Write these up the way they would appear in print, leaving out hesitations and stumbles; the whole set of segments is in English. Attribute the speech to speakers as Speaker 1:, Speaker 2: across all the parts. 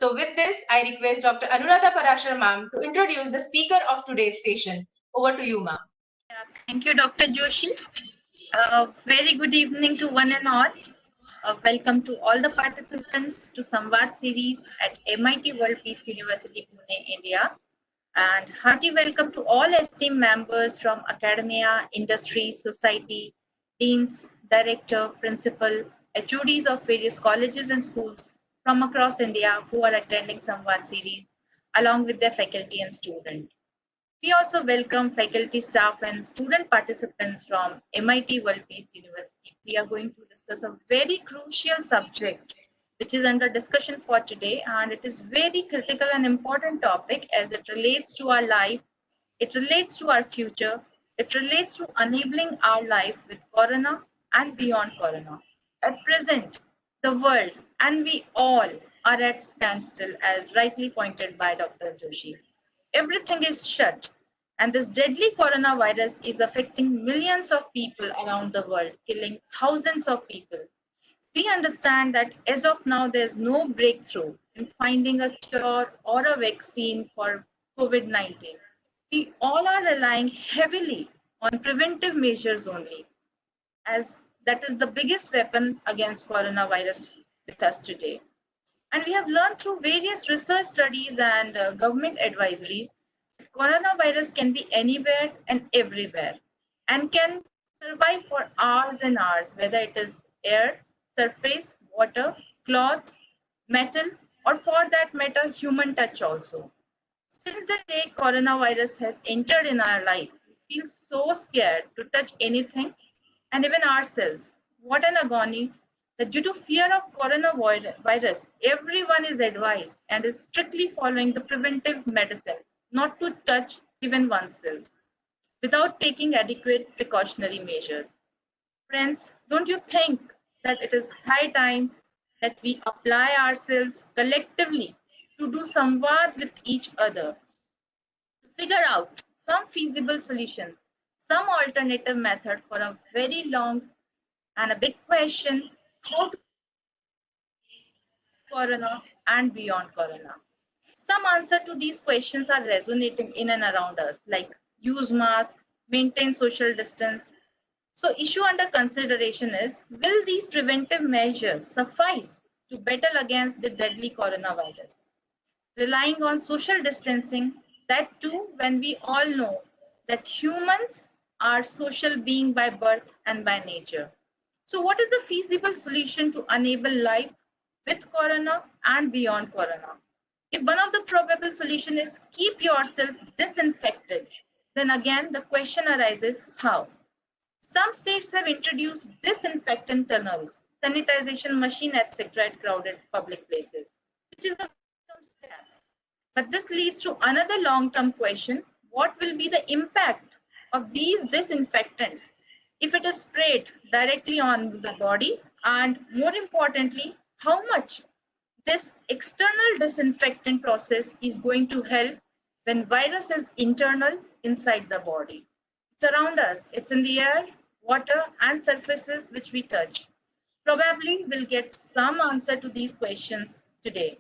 Speaker 1: So with this, I request Dr. Anuradha Parashar ma'am to introduce the speaker of today's session. Over to you, ma'am.
Speaker 2: Thank you, Dr. Joshi. Very good evening to one and all. Welcome to all the participants to Samvad series at MIT World Peace University, Pune, India. And hearty welcome to all esteemed members from academia, industry, society, deans, director, principal, HODs of various colleges and schools from across India who are attending Samvad series along with their faculty and students. We also welcome faculty, staff, and student participants from MIT World Peace University. We are going to discuss a very crucial subject which is under discussion for today, and it is very critical and important topic as it relates to our life, it relates to our future, it relates to enabling our life with Corona and beyond Corona. At present, the world and we all are at standstill, as rightly pointed by Dr. Joshi. Everything is shut, and this deadly coronavirus is affecting millions of people around the world, killing thousands of people. We understand that as of now, there's no breakthrough in finding a cure or a vaccine for COVID 19. We all are relying heavily on preventive measures only, as that is the biggest weapon against coronavirus with us today. And we have learned through various research studies and government advisories that coronavirus can be anywhere and everywhere and can survive for hours and hours, whether it is air, surface, water, cloths, metal, or for that matter, human touch also. Since the day coronavirus has entered in our life, we feel so scared to touch anything and even ourselves. What an agony that due to fear of coronavirus, everyone is advised and is strictly following the preventive medicine not to touch even oneself without taking adequate precautionary measures. Friends, don't you think that it is high time that we apply ourselves collectively to do samvad with each other, to figure out some feasible solution, some alternative method for a very long and a big question, how to corona and beyond corona. Some answer to these questions are resonating in and around us, like use mask, maintain social distance. So issue under consideration is, will these preventive measures suffice to battle against the deadly coronavirus? Relying on social distancing, that too when we all know that humans are social being by birth and by nature. So what is the feasible solution to enable life with corona and beyond corona? If one of the probable solution is keep yourself disinfected, then again the question arises how? Some states have introduced disinfectant tunnels, sanitization machine, etc. at crowded public places, which is a welcome step. But this leads to another long-term question: what will be the impact of these disinfectants if it is sprayed directly on the body? And more importantly, how much this external disinfectant process is going to help when virus is internal inside the body. It's around us, it's in the air, water, and surfaces which we touch. Probably we'll get some answer to these questions today.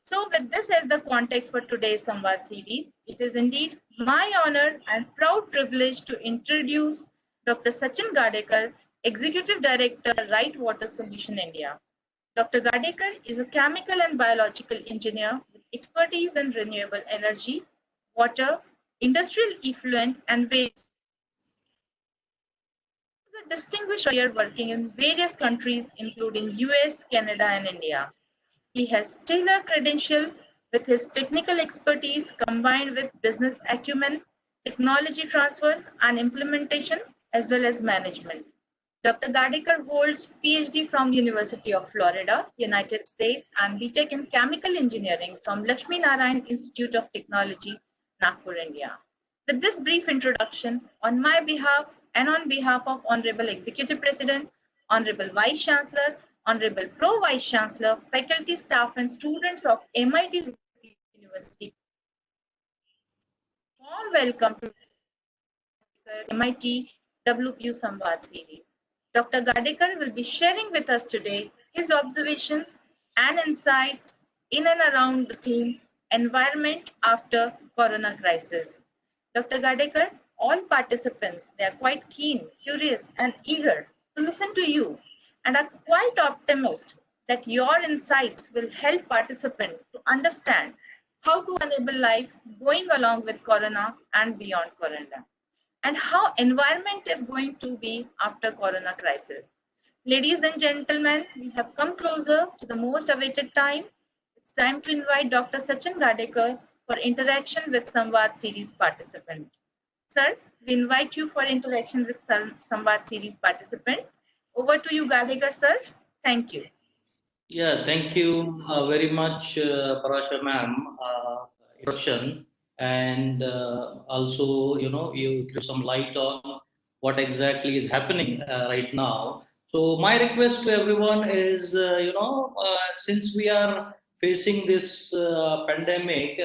Speaker 2: So with this as the context for today's Samvad series, it is indeed my honor and proud privilege to introduce Dr. Sachin Gadekar, Executive Director, Right Water Solution India. Dr. Gadekar is a chemical and biological engineer with expertise in renewable energy, water, industrial effluent, and waste. He has a distinguished career working in various countries, including US, Canada, and India. He has stellar credential with his technical expertise combined with business acumen, technology transfer and implementation, as well as management. Dr. Gadekar holds PhD from University of Florida, United States, and BTech in Chemical Engineering from Lakshmi Narayan Institute of Technology, Nagpur, India. With this brief introduction, on my behalf and on behalf of Honorable Executive President, Honorable Vice Chancellor, Honorable Pro Vice Chancellor, faculty, staff, and students of MIT University, warm welcome to MIT WPU Samvad series. Dr. Gadekar will be sharing with us today his observations and insights in and around the theme Environment After Corona Crisis. Dr. Gadekar, all participants, they are quite keen, curious, and eager to listen to you and are quite optimistic that your insights will help participants to understand how to enable life going along with Corona and beyond Corona, and how environment is going to be after Corona crisis. Ladies and gentlemen, we have come closer to the most awaited time. It's time to invite Dr. Sachin Gadekar for interaction with Samvad series participant. Sir, we invite you for interaction with Samvad series participant. Over to you, Gadekar sir. Thank you.
Speaker 3: Yeah, thank you very much, Parasha ma'am, introduction, and also, you threw some light on what exactly is happening right now. So my request to everyone is, since we are facing this pandemic,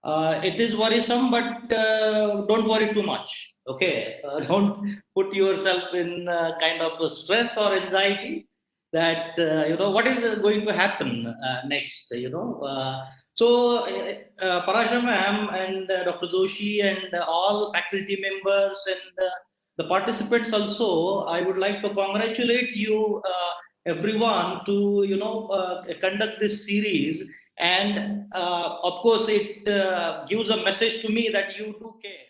Speaker 3: it is worrisome, but don't worry too much. Okay, don't put yourself in kind of a stress or anxiety that what is going to happen next. Parasha ma'am and Dr. Joshi and all faculty members and the participants also, I would like to congratulate you everyone to conduct this series, and of course it gives a message to me that you do care.